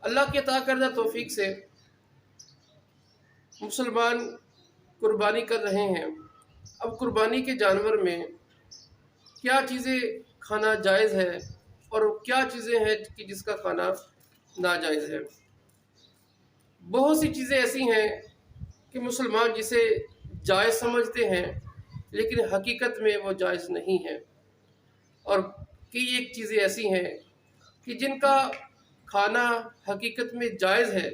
اللہ کی عطا کردہ توفیق سے مسلمان قربانی کر رہے ہیں۔ اب قربانی کے جانور میں کیا چیزیں کھانا جائز ہے اور کیا چیزیں ہیں کہ جس کا کھانا ناجائز ہے۔ بہت سی چیزیں ایسی ہیں کہ مسلمان جسے جائز سمجھتے ہیں لیکن حقیقت میں وہ جائز نہیں ہے، اور کئی ایک چیزیں ایسی ہیں کہ جن کا کھانا حقیقت میں جائز ہے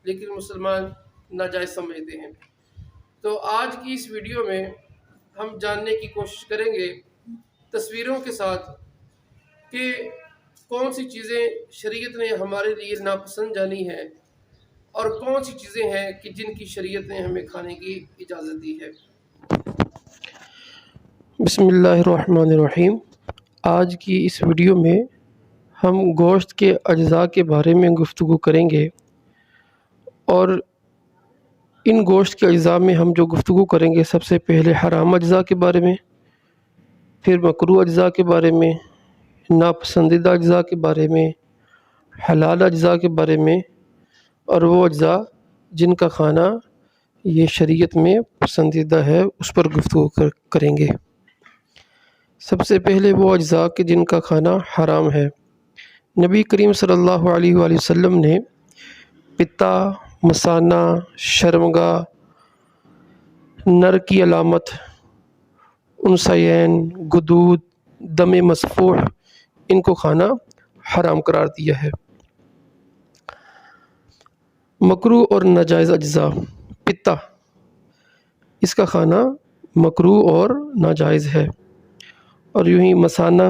لیکن مسلمان ناجائز سمجھتے ہیں۔ تو آج کی اس ویڈیو میں ہم جاننے کی کوشش کریں گے تصویروں کے ساتھ کہ کون سی چیزیں شریعت نے ہمارے لیے ناپسند جانی ہے اور کون سی چیزیں ہیں کہ جن کی شریعت نے ہمیں کھانے کی اجازت دی ہے۔ بسم اللہ الرحمن الرحیم۔ آج کی اس ویڈیو میں ہم گوشت کے اجزاء کے بارے میں گفتگو کریں گے، اور ان گوشت کے اجزاء میں ہم جو گفتگو کریں گے سب سے پہلے حرام اجزاء کے بارے میں، پھر مکروہ اجزاء کے بارے میں، ناپسندیدہ اجزاء کے بارے میں، حلال اجزاء کے بارے میں، اور وہ اجزاء جن کا کھانا یہ شریعت میں پسندیدہ ہے اس پر گفتگو کریں گے۔ سب سے پہلے وہ اجزاء کہ جن کا کھانا حرام ہے۔ نبی کریم صلی اللہ علیہ وآلہ وسلم نے پتا، مثانہ، شرمگاہ، نر کی علامت، انثیین، گدود، دم مسفوح، ان کو کھانا حرام قرار دیا ہے۔ مکروہ اور ناجائز اجزاء۔ پتا، اس کا کھانا مکروہ اور ناجائز ہے، اور یوں ہی مثانہ،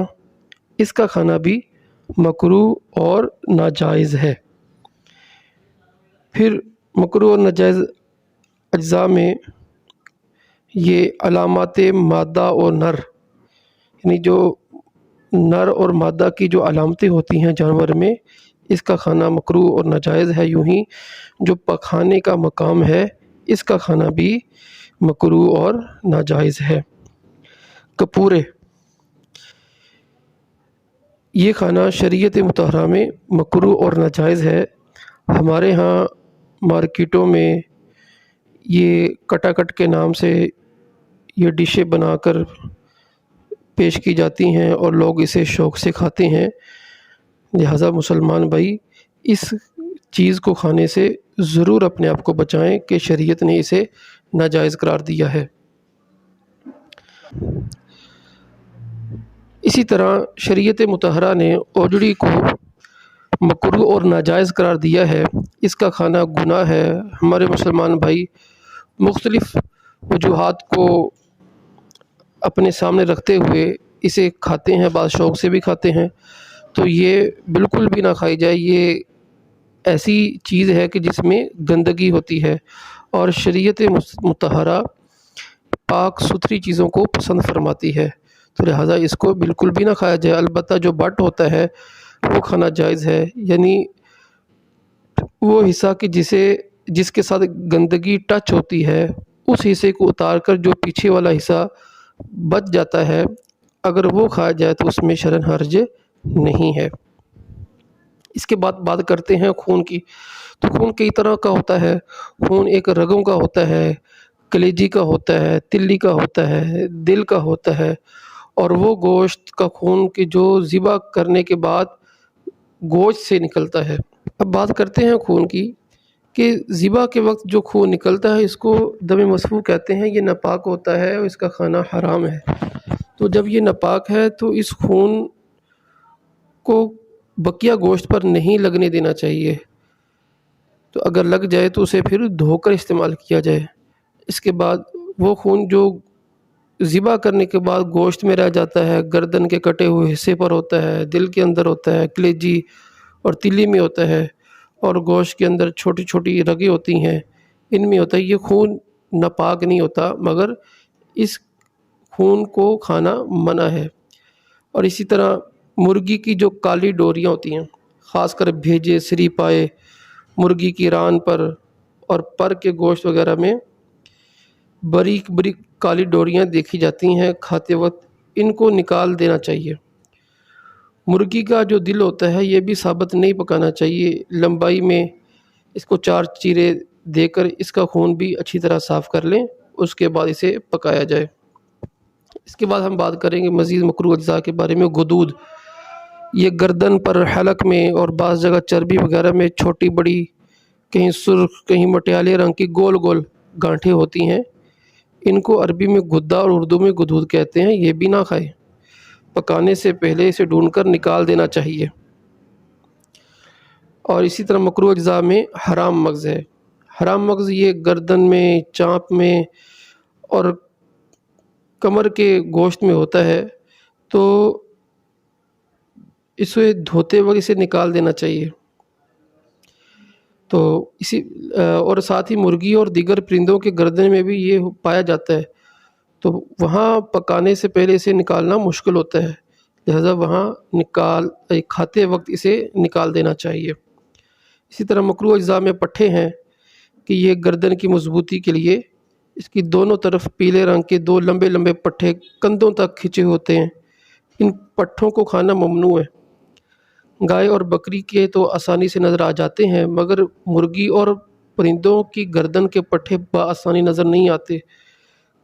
اس کا کھانا بھی مکروہ اور ناجائز ہے۔ پھر مکروہ اور ناجائز اجزاء میں یہ علامات مادہ اور نر، یعنی جو نر اور مادہ کی جو علامتیں ہوتی ہیں جانور میں، اس کا کھانا مکروہ اور ناجائز ہے۔ یوں ہی جو پکانے کا مقام ہے اس کا کھانا بھی مکروہ اور ناجائز ہے۔ کپورے، یہ کھانا شریعت مطہرہ میں مکروہ اور ناجائز ہے۔ ہمارے ہاں مارکیٹوں میں یہ کٹا کٹ کے نام سے یہ ڈشیں بنا کر پیش کی جاتی ہیں اور لوگ اسے شوق سے کھاتے ہیں، لہٰذا مسلمان بھائی اس چیز کو کھانے سے ضرور اپنے آپ کو بچائیں کہ شریعت نے اسے ناجائز قرار دیا ہے۔ اسی طرح شریعت مطہرہ نے اوجڑی کو مکروہ اور ناجائز قرار دیا ہے۔ اس کا کھانا گناہ ہے۔ ہمارے مسلمان بھائی مختلف وجوہات کو اپنے سامنے رکھتے ہوئے اسے کھاتے ہیں، بعض شوق سے بھی کھاتے ہیں، تو یہ بالکل بھی نہ کھائی جائے۔ یہ ایسی چیز ہے کہ جس میں گندگی ہوتی ہے، اور شریعت مطہرہ پاک ستھری چیزوں کو پسند فرماتی ہے، تو لہٰذا اس کو بالکل بھی نہ کھایا جائے۔ البتہ جو بٹ ہوتا ہے وہ کھانا جائز ہے، یعنی وہ حصہ کہ جس کے ساتھ گندگی ٹچ ہوتی ہے اس حصے کو اتار کر جو پیچھے والا حصہ بچ جاتا ہے، اگر وہ کھایا جائے تو اس میں شرعاً حرج نہیں ہے۔ اس کے بعد بات کرتے ہیں خون کی۔ تو خون کئی طرح کا ہوتا ہے۔ خون ایک رگوں کا ہوتا ہے، کلیجی کا ہوتا ہے، تلی کا ہوتا ہے، دل کا ہوتا ہے، اور وہ گوشت کا خون کہ جو ذبح کرنے کے بعد گوشت سے نکلتا ہے۔ اب بات کرتے ہیں خون کی کہ ذبح کے وقت جو خون نکلتا ہے اس کو دم مسفوح کہتے ہیں۔ یہ ناپاک ہوتا ہے اور اس کا کھانا حرام ہے۔ تو جب یہ ناپاک ہے تو اس خون کو بقیہ گوشت پر نہیں لگنے دینا چاہیے، تو اگر لگ جائے تو اسے پھر دھو کر استعمال کیا جائے۔ اس کے بعد وہ خون جو ذبح کرنے کے بعد گوشت میں رہ جاتا ہے، گردن کے کٹے ہوئے حصے پر ہوتا ہے، دل کے اندر ہوتا ہے، کلیجی اور تلی میں ہوتا ہے، اور گوشت کے اندر چھوٹی چھوٹی رگیں ہوتی ہیں، ان میں ہوتا ہے۔ یہ خون ناپاک نہیں ہوتا، مگر اس خون کو کھانا منع ہے۔ اور اسی طرح مرغی کی جو کالی ڈوریاں ہوتی ہیں، خاص کر بھیجے، سری پائے، مرغی کی ران پر اور پر کے گوشت وغیرہ میں باریک باریک کالی ڈوریاں دیکھی جاتی ہیں کھاتے وقت، ان کو نکال دینا چاہیے۔ مرغی کا جو دل ہوتا ہے یہ بھی ثابت نہیں پکانا چاہیے، لمبائی میں اس کو 4 چیرے دے کر اس کا خون بھی اچھی طرح صاف کر لیں، اس کے بعد اسے پکایا جائے۔ اس کے بعد ہم بات کریں گے مزید مکروہ اجزاء کے بارے میں۔ غدود، یہ گردن پر، حلق میں اور بعض جگہ چربی وغیرہ میں چھوٹی بڑی، کہیں سرخ کہیں مٹیالے رنگ کی گول گول گانٹھیں ہوتی ہیں، ان کو عربی میں غدہ اور اردو میں غدود کہتے ہیں، یہ بھی نہ کھائیں، پکانے سے پہلے اسے ڈھونڈ کر نکال دینا چاہیے۔ اور اسی طرح مکروہ اجزاء میں حرام مغز ہے۔ حرام مغز یہ گردن میں، چانپ میں اور کمر کے گوشت میں ہوتا ہے، تو اسے دھوتے وقت اسے نکال دینا چاہیے۔ تو اور ساتھ ہی مرغی اور دیگر پرندوں کے گردن میں بھی یہ پایا جاتا ہے، تو وہاں پکانے سے پہلے اسے نکالنا مشکل ہوتا ہے، لہذا وہاں کھاتے وقت اسے نکال دینا چاہیے۔ اسی طرح مکروہ اجزاء میں پٹھے ہیں کہ یہ گردن کی مضبوطی کے لیے اس کی دونوں طرف پیلے رنگ کے 2 لمبے لمبے پٹھے کندھوں تک کھنچے ہوتے ہیں، ان پٹھوں کو کھانا ممنوع ہے۔ گائے اور بکری کے تو آسانی سے نظر آ جاتے ہیں، مگر مرغی اور پرندوں کی گردن کے پٹھے بآسانی نظر نہیں آتے،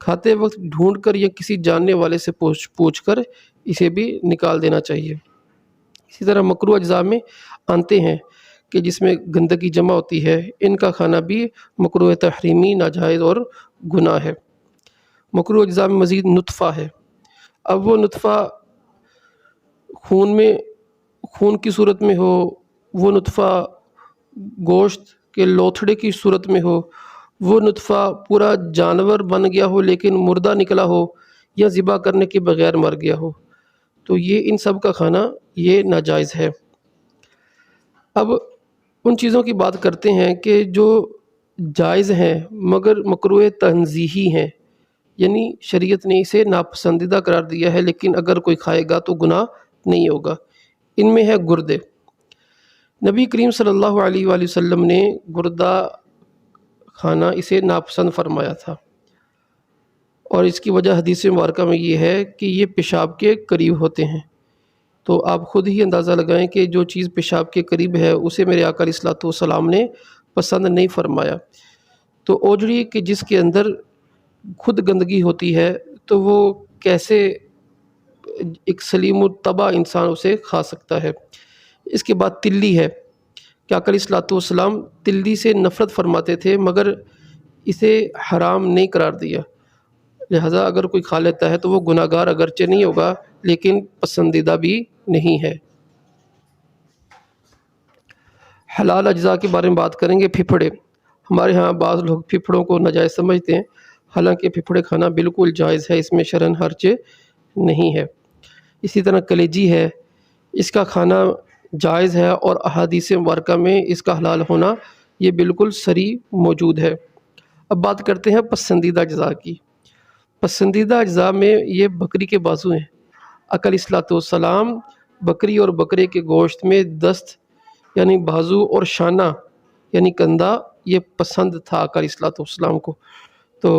کھاتے وقت ڈھونڈ کر یا کسی جاننے والے سے پوچھ کر اسے بھی نکال دینا چاہیے۔ اسی طرح مکروہ اجزاء میں آنتے ہیں کہ جس میں گندگی جمع ہوتی ہے، ان کا کھانا بھی مکروہ تحریمی، ناجائز اور گناہ ہے۔ مکروہ اجزاء میں مزید نطفہ ہے۔ اب وہ نطفہ خون کی صورت میں ہو، وہ نطفہ گوشت کے لوتھڑے کی صورت میں ہو، وہ نطفہ پورا جانور بن گیا ہو لیکن مردہ نکلا ہو، یا ذبح کرنے کے بغیر مر گیا ہو، تو یہ ان سب کا کھانا یہ ناجائز ہے۔ اب ان چیزوں کی بات کرتے ہیں کہ جو جائز ہیں مگر مکروہ تنزیہی ہیں، یعنی شریعت نے اسے ناپسندیدہ قرار دیا ہے، لیکن اگر کوئی کھائے گا تو گناہ نہیں ہوگا۔ ان میں ہے گردے۔ نبی کریم صلی اللہ علیہ وآلہ وسلم نے گردہ کھانا اسے ناپسند فرمایا تھا، اور اس کی وجہ حدیث مبارکہ میں یہ ہے کہ یہ پیشاب کے قریب ہوتے ہیں، تو آپ خود ہی اندازہ لگائیں کہ جو چیز پیشاب کے قریب ہے اسے میرے آقا علیہ الصلوۃ والسلام نے پسند نہیں فرمایا۔ تو اوجڑی کہ جس کے اندر خود گندگی ہوتی ہے تو وہ کیسے ایک سلیم الطبع انسان اسے کھا سکتا ہے۔ اس کے بعد تلی ہے کہ آقا علیہ الصلوۃ والسلام تلی سے نفرت فرماتے تھے مگر اسے حرام نہیں قرار دیا، لہذا اگر کوئی کھا لیتا ہے تو وہ گناہ گار اگرچہ نہیں ہوگا لیکن پسندیدہ بھی نہیں ہے۔ حلال اجزاء کے بارے میں بات کریں گے۔ پھپھڑے، ہمارے ہاں بعض لوگ پھپھڑوں کو ناجائز سمجھتے ہیں، حالانکہ پھپھڑے کھانا بالکل جائز ہے، اس میں شرعاً حرج نہیں ہے۔ اسی طرح کلیجی ہے، اس کا کھانا جائز ہے اور احادیث مبارکہ میں اس کا حلال ہونا یہ بالکل صریح موجود ہے۔ اب بات کرتے ہیں پسندیدہ اجزاء کی۔ پسندیدہ اجزاء میں یہ بکری کے بازو ہیں۔ آقا علیہ الصلوۃ والسلام بکری اور بکرے کے گوشت میں دست یعنی بازو اور شانہ یعنی کندھا یہ پسند تھا آقا علیہ الصلوۃ والسلام کو، تو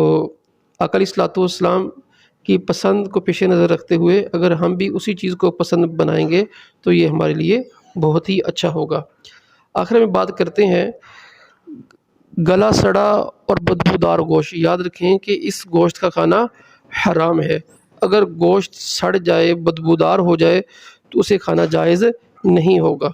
آقا علیہ الصلوۃ والسلام کی پسند کو پیش نظر رکھتے ہوئے اگر ہم بھی اسی چیز کو پسند بنائیں گے تو یہ ہمارے لیے بہت ہی اچھا ہوگا۔ آخر میں بات کرتے ہیں گلا سڑا اور بدبودار گوشت۔ یاد رکھیں کہ اس گوشت کا کھانا حرام ہے، اگر گوشت سڑ جائے، بدبودار ہو جائے تو اسے کھانا جائز نہیں ہوگا۔